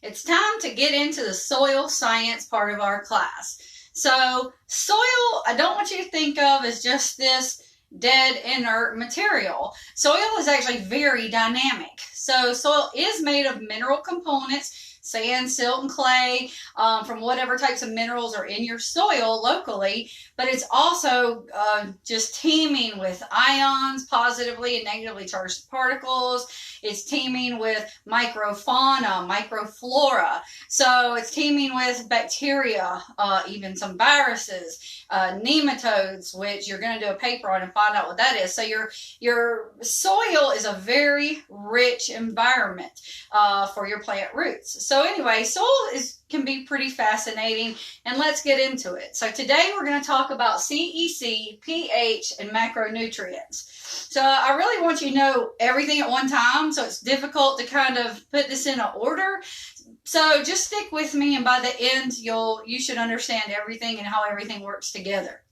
It's time to get into the soil science part of our class. So soil, I don't want you to think of as just this dead inert material. Soil is actually very dynamic. So soil is made of mineral components, sand, silt, and clay, from whatever types of minerals are in your soil locally, but it's also just teeming with ions, positively and negatively charged particles. It's teeming with microfauna, microflora. So it's teeming with bacteria, even some viruses, nematodes, which you're going to do a paper on and find out what that is. So your soil is a very rich environment for your plant roots. So anyway, soil can be pretty fascinating, and let's get into it. So today we're going to talk about CEC, pH, and macronutrients. So I really want you to know everything at one time, so it's difficult to kind of put this in an order. So just stick with me, and by the end, you should understand everything and how everything works together.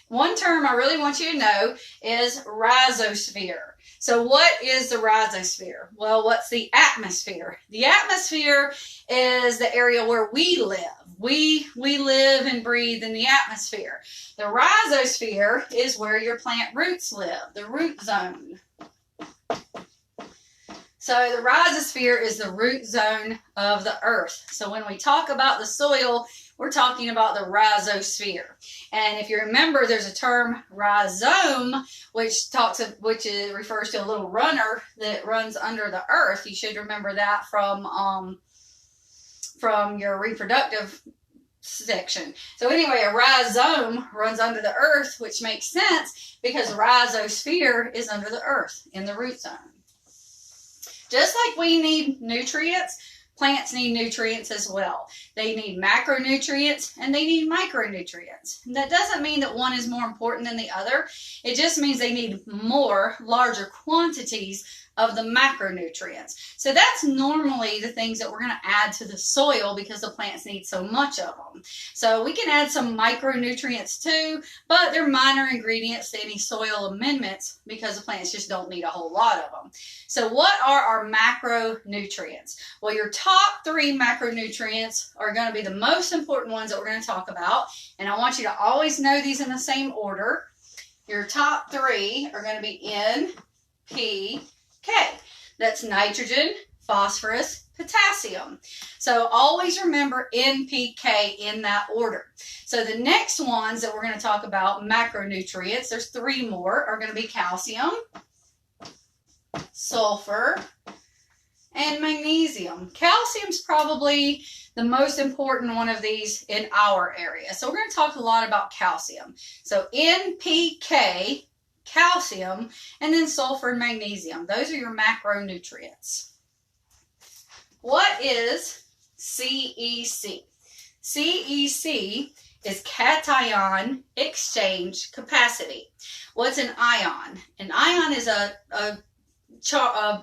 One term I really want you to know is rhizosphere. So what is the rhizosphere? Well, what's the atmosphere? The atmosphere is the area where we live. We live and breathe in the atmosphere. The rhizosphere is where your plant roots live, the root zone. So the rhizosphere is the root zone of the earth. So when we talk about the soil, we're talking about the rhizosphere. And if you remember, there's a term rhizome, which refers to a little runner that runs under the earth. You should remember that from your reproductive section. So anyway, a rhizome runs under the earth, which makes sense because rhizosphere is under the earth in the root zone. Just like we need nutrients, plants need nutrients as well. They need macronutrients and they need micronutrients. And that doesn't mean that one is more important than the other. It just means they need larger quantities of the macronutrients. So that's normally the things that we're going to add to the soil because the plants need so much of them. So we can add some micronutrients too, but they're minor ingredients to any soil amendments because the plants just don't need a whole lot of them. So what are our macronutrients? Well, your top 3 macronutrients are going to be the most important ones that we're going to talk about. And I want you to always know these in the same order. Your top 3 are going to be N, P, K. That's nitrogen, phosphorus, potassium. So always remember NPK in that order. So the next ones that we're going to talk about, macronutrients, there's 3 more, are going to be calcium, sulfur, and magnesium. Calcium's probably the most important one of these in our area. So we're going to talk a lot about calcium. So NPK, calcium, and then sulfur and magnesium. Those are your macronutrients. What is CEC? CEC is cation exchange capacity. What's an ion? An ion is a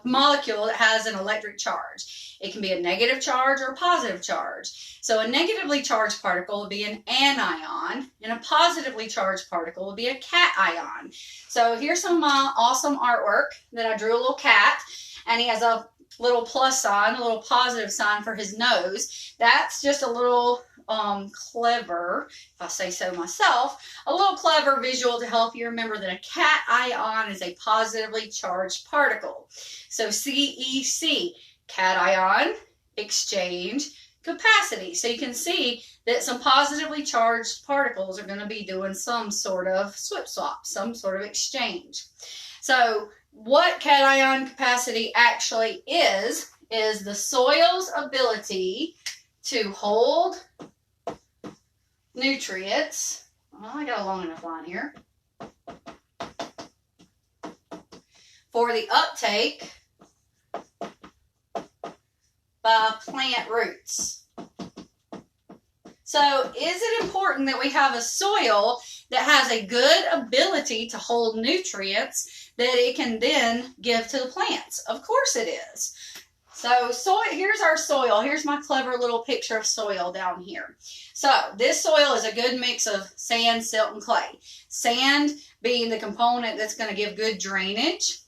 molecule that has an electric charge. It can be a negative charge or a positive charge. So a negatively charged particle would be an anion, and a positively charged particle would be a cation. So here's some of my awesome artwork that I drew a little cat, and he has a little plus sign, a little positive sign for his nose. That's just a little clever, if I say so myself, a little clever visual to help you remember that a cation is a positively charged particle. So CEC, cation exchange capacity. So you can see that some positively charged particles are going to be doing some sort of swap, some sort of exchange. So what cation capacity actually is the soil's ability to hold nutrients. Well, I got a long enough line here. For the uptake by plant roots. So is it important that we have a soil that has a good ability to hold nutrients that it can then give to the plants? Of course it is. So here's our soil. Here's my clever little picture of soil down here. So this soil is a good mix of sand, silt, and clay. Sand being the component that's going to give good drainage.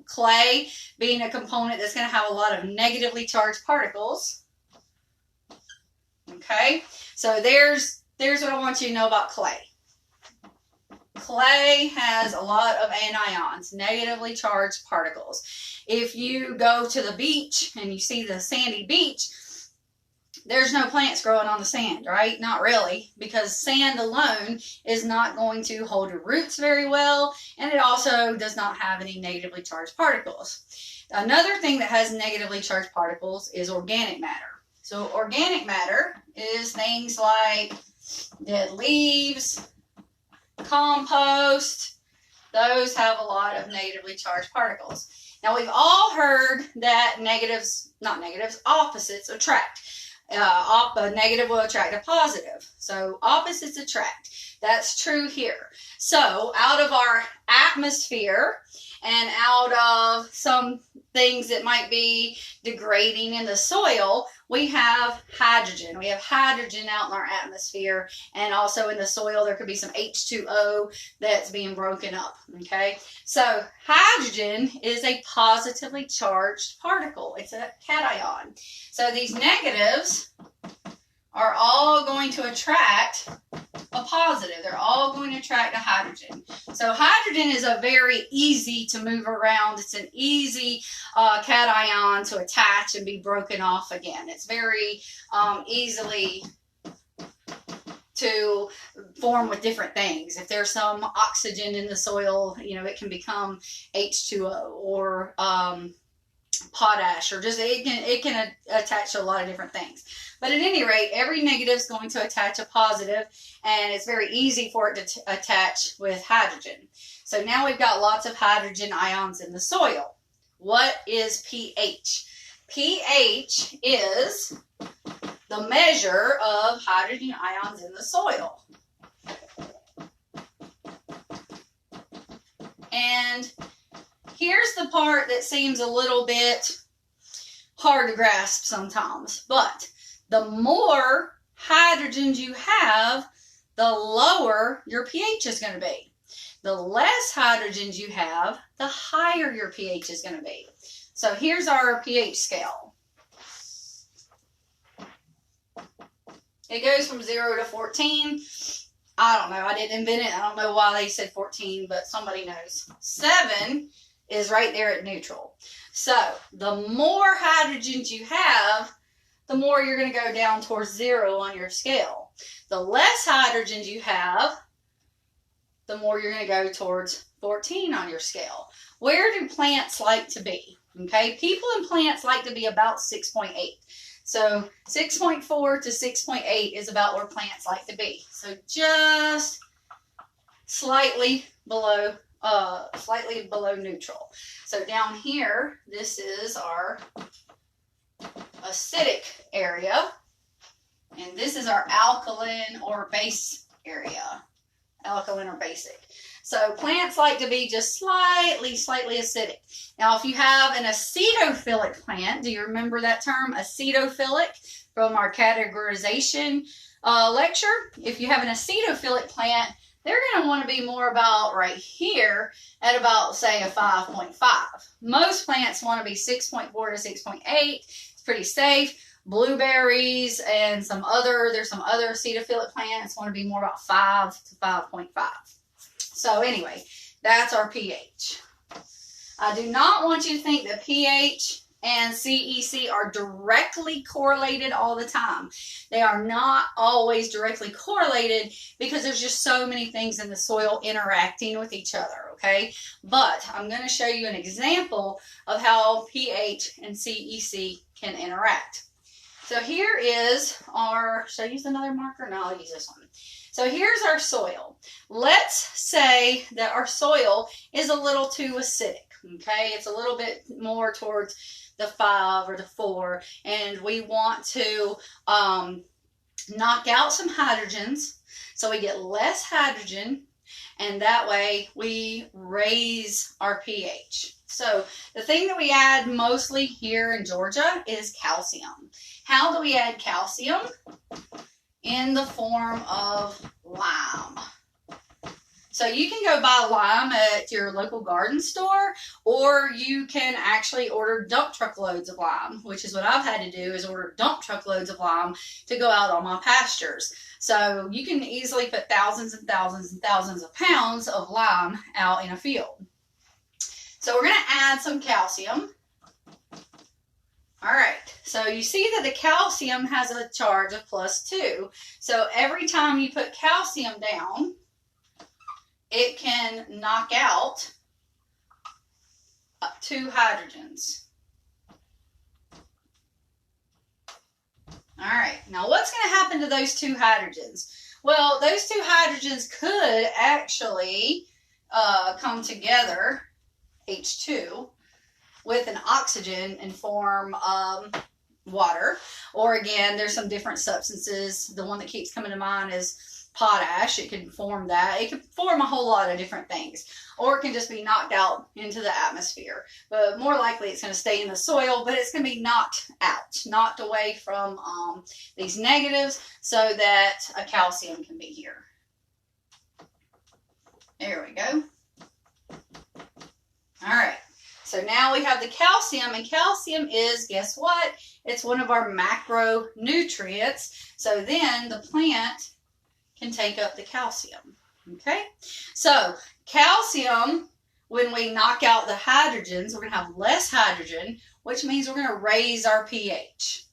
Clay being a component that's going to have a lot of negatively charged particles. Okay, so there's what I want you to know about clay. Clay has a lot of anions, negatively charged particles. If you go to the beach and you see the sandy beach, there's no plants growing on the sand, right? Not really, because sand alone is not going to hold your roots very well, and it also does not have any negatively charged particles. Another thing that has negatively charged particles is organic matter. So organic matter is things like dead leaves, compost. Those have a lot of negatively charged particles. Now we've all heard that opposites attract. A negative will attract a positive. So opposites attract. That's true here. So out of our atmosphere and out of some things that might be degrading in the soil, we have hydrogen. We have hydrogen out in our atmosphere, and also in the soil there could be some H2O that's being broken up, okay? So hydrogen is a positively charged particle. It's a cation. So these negatives are all going to attract a positive. They're all going to attract a hydrogen. So hydrogen is a very easy to move around. It's an easy cation to attach and be broken off again. It's very easily to form with different things. If there's some oxygen in the soil, you know, it can become H2O or potash, or just it can attach to a lot of different things. But at any rate, every negative is going to attach a positive, and it's very easy for it to attach with hydrogen. So now we've got lots of hydrogen ions in the soil. What is pH? pH is the measure of hydrogen ions in the soil. And here's the part that seems a little bit hard to grasp sometimes, but the more hydrogens you have, the lower your pH is going to be. The less hydrogens you have, the higher your pH is going to be. So here's our pH scale. It goes from 0 to 14. I don't know. I didn't invent it. I don't know why they said 14, but somebody knows. 7 is right there at neutral. So the more hydrogens you have, the more you're going to go down towards 0 on your scale. The less hydrogens you have, the more you're going to go towards 14 on your scale. Where do plants like to be? Okay, people and plants like to be about 6.8. So 6.4 to 6.8 is about where plants like to be. So just slightly below neutral. So down here, this is our acidic area, and this is our alkaline or base area. Alkaline or basic. So plants like to be just slightly acidic. Now, if you have an acetophilic plant, do you remember that term, acetophilic, from our categorization lecture? If you have an acetophilic plant, they're going to want to be more about right here at about, say, a 5.5. Most plants want to be 6.4 to 6.8. It's pretty safe. Blueberries and there's some other acetophilic plants want to be more about 5 to 5.5. So anyway, that's our pH. I do not want you to think that pH and CEC are directly correlated all the time. They are not always directly correlated because there's just so many things in the soil interacting with each other, okay? But I'm going to show you an example of how pH and CEC can interact. So here is our, should I use another marker? No, I'll use this one. So here's our soil. Let's say that our soil is a little too acidic, okay? It's a little bit more towards the 5 or the 4, and we want to knock out some hydrogens so we get less hydrogen, and that way we raise our pH. So the thing that we add mostly here in Georgia is calcium. How do we add calcium? In the form of lime. So you can go buy lime at your local garden store, or you can actually order dump truck loads of lime, which is what I've had to do, is order dump truck loads of lime to go out on my pastures. So you can easily put thousands and thousands and thousands of pounds of lime out in a field. So we're going to add some calcium. All right, so you see that the calcium has a charge of +2. So every time you put calcium down, it can knock out 2 hydrogens. All right, now what's going to happen to those 2 hydrogens? Well, those 2 hydrogens could actually come together, H2, with an oxygen and form water. Or again, there's some different substances. The one that keeps coming to mind is potash. It can form that. It can form a whole lot of different things. Or it can just be knocked out into the atmosphere. But more likely it's going to stay in the soil, but it's going to be knocked out, knocked away from these negatives so that a calcium can be here. There we go. All right. So now we have the calcium, and calcium is, guess what? It's one of our macronutrients. So then the plant can take up the calcium. Okay? So calcium, when we knock out the hydrogens, we're going to have less hydrogen, which means we're going to raise our pH.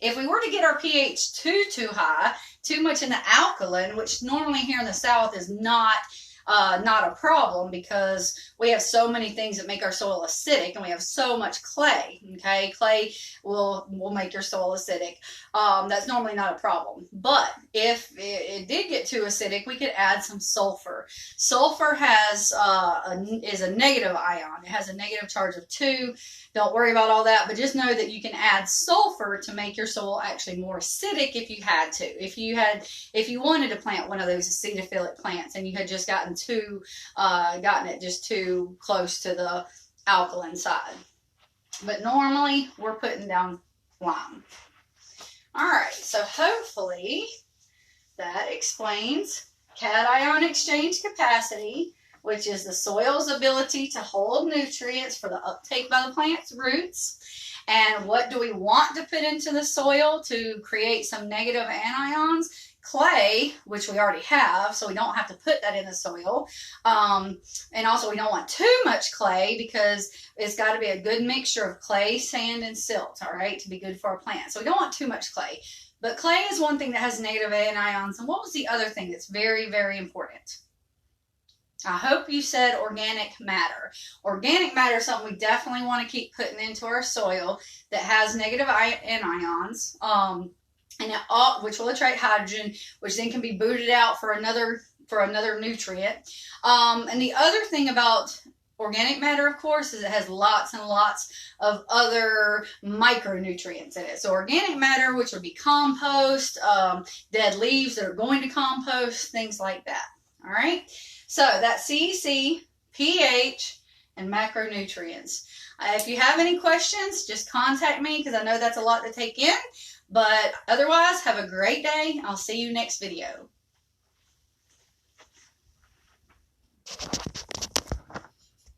If we were to get our pH too high, too much in the alkaline, which normally here in the South is not a problem because we have so many things that make our soil acidic, and we have so much clay. Okay, clay will make your soil acidic. That's normally not a problem. But if it did get too acidic, we could add some sulfur. Sulfur has is a negative ion. It has a negative charge of 2. Don't worry about all that, but just know that you can add sulfur to make your soil actually more acidic if you had to. If you wanted to plant one of those acidophilic plants and you had just gotten it just too close to the alkaline side. But normally we're putting down lime. All right, so hopefully that explains cation exchange capacity, which is the soil's ability to hold nutrients for the uptake by the plant's roots. And what do we want to put into the soil to create some negative anions? Clay, which we already have, so we don't have to put that in the soil. And also we don't want too much clay because it's got to be a good mixture of clay, sand, and silt, all right, to be good for our plant. So we don't want too much clay. But clay is one thing that has negative anions. And what was the other thing that's very, very important? I hope you said organic matter. Organic matter is something we definitely want to keep putting into our soil that has negative anions, which will attract hydrogen, which then can be booted out for another nutrient. And the other thing about organic matter, of course, is it has lots and lots of other micronutrients in it. So organic matter, which would be compost, dead leaves that are going to compost, things like that. All right. So that's CEC, pH, and macronutrients. If you have any questions, just contact me because I know that's a lot to take in. But otherwise, have a great day. I'll see you next video.